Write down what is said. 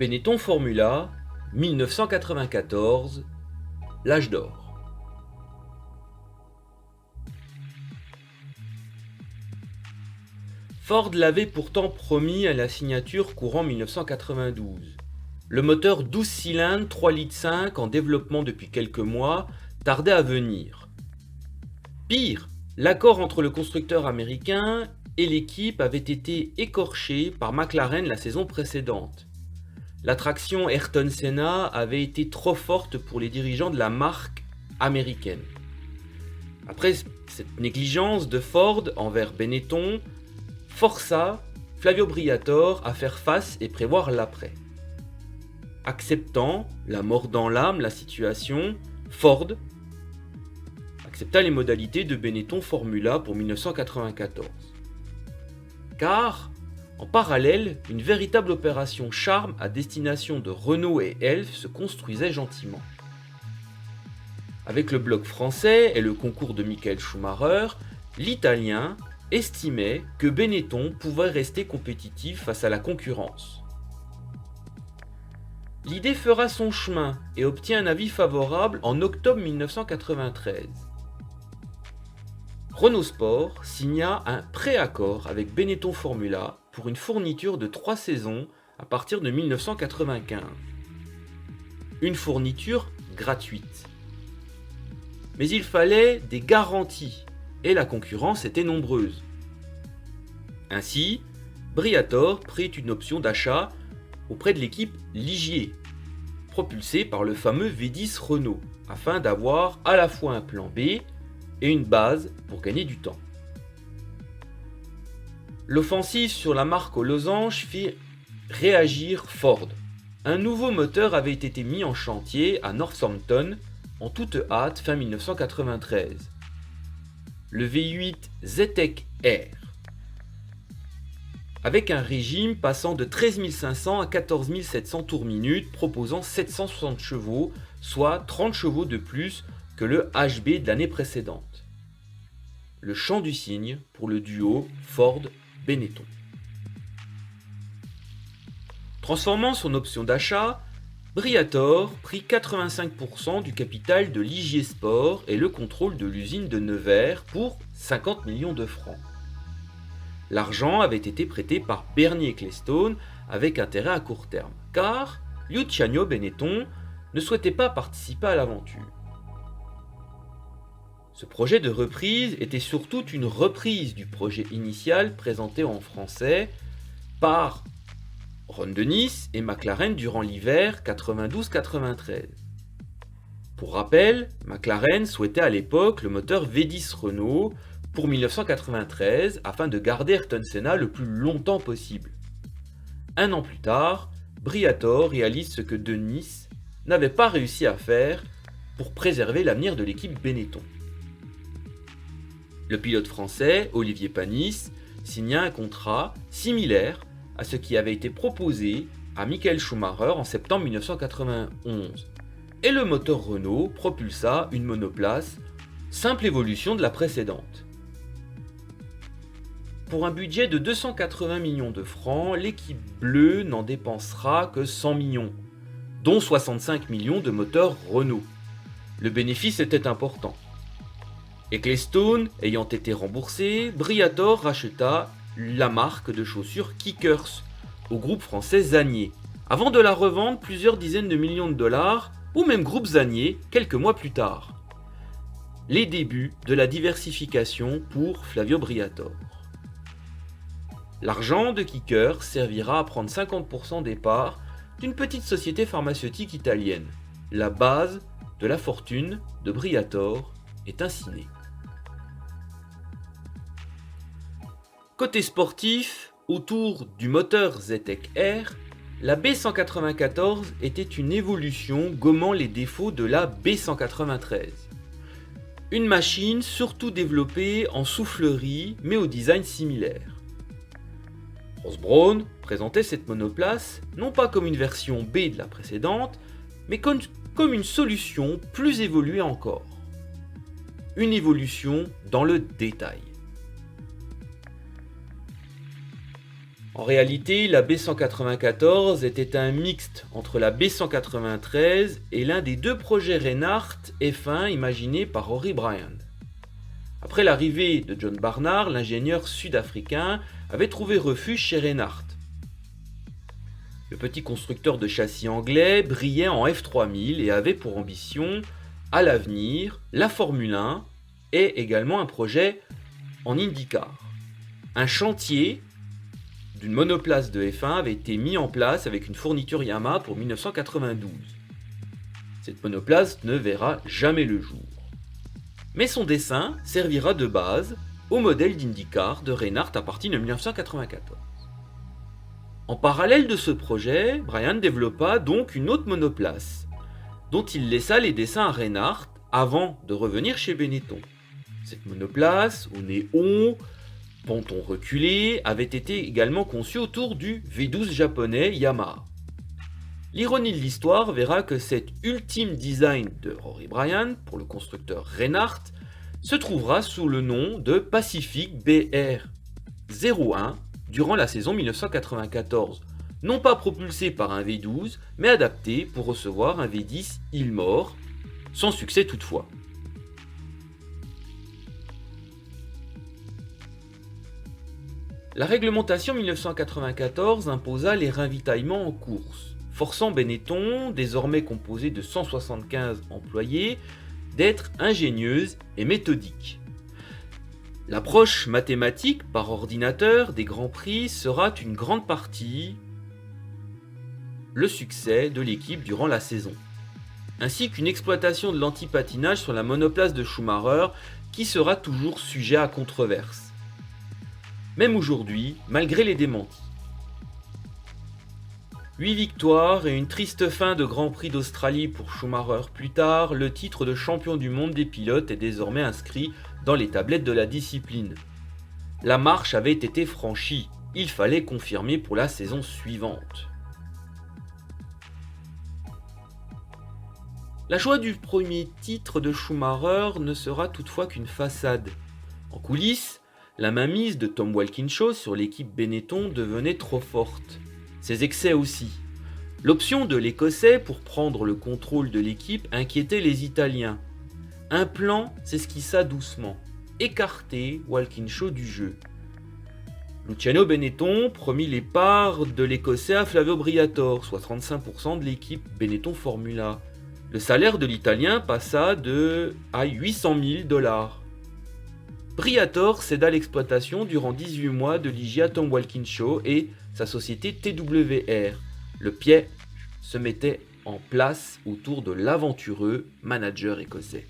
Benetton Formula, 1994, l'âge d'or. Ford l'avait pourtant promis à la signature courant 1992. Le moteur 12 cylindres 3,5 litres en développement depuis quelques mois tardait à venir. Pire, l'accord entre le constructeur américain et l'équipe avait été écorché par McLaren la saison précédente. L'attraction Ayrton Senna avait été trop forte pour les dirigeants de la marque américaine. Après cette négligence de Ford envers Benetton, força Flavio Briatore à faire face et prévoir l'après. Acceptant, la mort dans l'âme, la situation, Ford accepta les modalités de Benetton Formula pour 1994. Car, en parallèle, une véritable opération charme à destination de Renault et Elf se construisait gentiment. Avec le bloc français et le concours de Michael Schumacher, l'Italien estimait que Benetton pouvait rester compétitif face à la concurrence. L'idée fera son chemin et obtient un avis favorable en octobre 1993. Renault Sport signa un préaccord avec Benetton Formula pour une fourniture de 3 saisons à partir de 1995. Une fourniture gratuite. Mais il fallait des garanties et la concurrence était nombreuse. Ainsi, Briatore prit une option d'achat auprès de l'équipe Ligier, propulsée par le fameux V10 Renault, afin d'avoir à la fois un plan B et une base pour gagner du temps. L'offensive sur la marque aux losanges fit réagir Ford. Un nouveau moteur avait été mis en chantier à Northampton en toute hâte fin 1993. Le V8 Zetec R. Avec un régime passant de 13 500 à 14 700 tours minute, proposant 760 chevaux, soit 30 chevaux de plus que le HB de l'année précédente. Le chant du cygne pour le duo Ford-Benetton. Transformant son option d'achat, Briatore prit 85% du capital de Ligier Sport et le contrôle de l'usine de Nevers pour 50 millions de francs. L'argent avait été prêté par Bernie Ecclestone avec intérêt à court terme, car Luciano Benetton ne souhaitait pas participer à l'aventure. Ce projet de reprise était surtout une reprise du projet initial présenté en français par Ron Dennis et McLaren durant l'hiver 92-93. Pour rappel, McLaren souhaitait à l'époque le moteur V10 Renault pour 1993 afin de garder Ayrton Senna le plus longtemps possible. Un an plus tard, Briatore réalise ce que Dennis n'avait pas réussi à faire pour préserver l'avenir de l'équipe Benetton. Le pilote français, Olivier Panis, signa un contrat similaire à ce qui avait été proposé à Michael Schumacher en septembre 1991. Et le moteur Renault propulsa une monoplace, simple évolution de la précédente. Pour un budget de 280 millions de francs, l'équipe bleue n'en dépensera que 100 millions, dont 65 millions de moteurs Renault. Le bénéfice était important. Ecclestone ayant été remboursé, Briatore racheta la marque de chaussures Kickers au groupe français Zanier, avant de la revendre plusieurs dizaines de millions de dollars au même groupe Zanier quelques mois plus tard. Les débuts de la diversification pour Flavio Briatore. L'argent de Kickers servira à prendre 50% des parts d'une petite société pharmaceutique italienne. La base de la fortune de Briatore est ainsi née. Côté sportif, autour du moteur Zetec R, la B194 était une évolution gommant les défauts de la B193. Une machine surtout développée en soufflerie mais au design similaire. Ross Brawn présentait cette monoplace non pas comme une version B de la précédente, mais comme une solution plus évoluée encore. Une évolution dans le détail. En réalité, la B194 était un mixte entre la B193 et l'un des deux projets Reinhardt F1 imaginés par Rory Bryan. Après l'arrivée de John Barnard, l'ingénieur sud-africain avait trouvé refuge chez Reinhardt. Le petit constructeur de châssis anglais brillait en F3000 et avait pour ambition, à l'avenir, la Formule 1 et également un projet en IndyCar. Un chantier d'une monoplace de F1 avait été mis en place avec une fourniture Yamaha pour 1992. Cette monoplace ne verra jamais le jour. Mais son dessin servira de base au modèle d'IndyCar de Reinhardt à partir de 1994. En parallèle de ce projet, Bryan développa donc une autre monoplace, dont il laissa les dessins à Reinhardt avant de revenir chez Benetton. Cette monoplace, au néon, ponton reculé, avait été également conçue autour du V12 japonais Yamaha. L'ironie de l'histoire verra que cet ultime design de Rory Bryan pour le constructeur Reinhardt se trouvera sous le nom de Pacific BR01 durant la saison 1994, non pas propulsé par un V12, mais adapté pour recevoir un V10 Ilmor, sans succès toutefois. La réglementation 1994 imposa les ravitaillements en course, forçant Benetton, désormais composé de 175 employés, d'être ingénieuse et méthodique. L'approche mathématique par ordinateur des Grands Prix sera une grande partie le succès de l'équipe durant la saison, ainsi qu'une exploitation de l'antipatinage sur la monoplace de Schumacher qui sera toujours sujet à controverse. Même aujourd'hui, malgré les démentis. 8 victoires et une triste fin de Grand Prix d'Australie pour Schumacher plus tard, le titre de champion du monde des pilotes est désormais inscrit dans les tablettes de la discipline. La marche avait été franchie, il fallait confirmer pour la saison suivante. La joie du premier titre de Schumacher ne sera toutefois qu'une façade. En coulisses, la mainmise de Tom Walkinshaw sur l'équipe Benetton devenait trop forte. Ses excès aussi. L'option de l'Écossais pour prendre le contrôle de l'équipe inquiétait les Italiens. Un plan s'esquissa doucement, écarter Walkinshaw du jeu. Luciano Benetton promit les parts de l'Écossais à Flavio Briatore, soit 35% de l'équipe Benetton Formula. Le salaire de l'Italien passa à 800 000 $. Briatore céda l'exploitation durant 18 mois de Ligier à Tom Walkinshaw et sa société TWR. Le piège se mettait en place autour de l'aventureux manager écossais.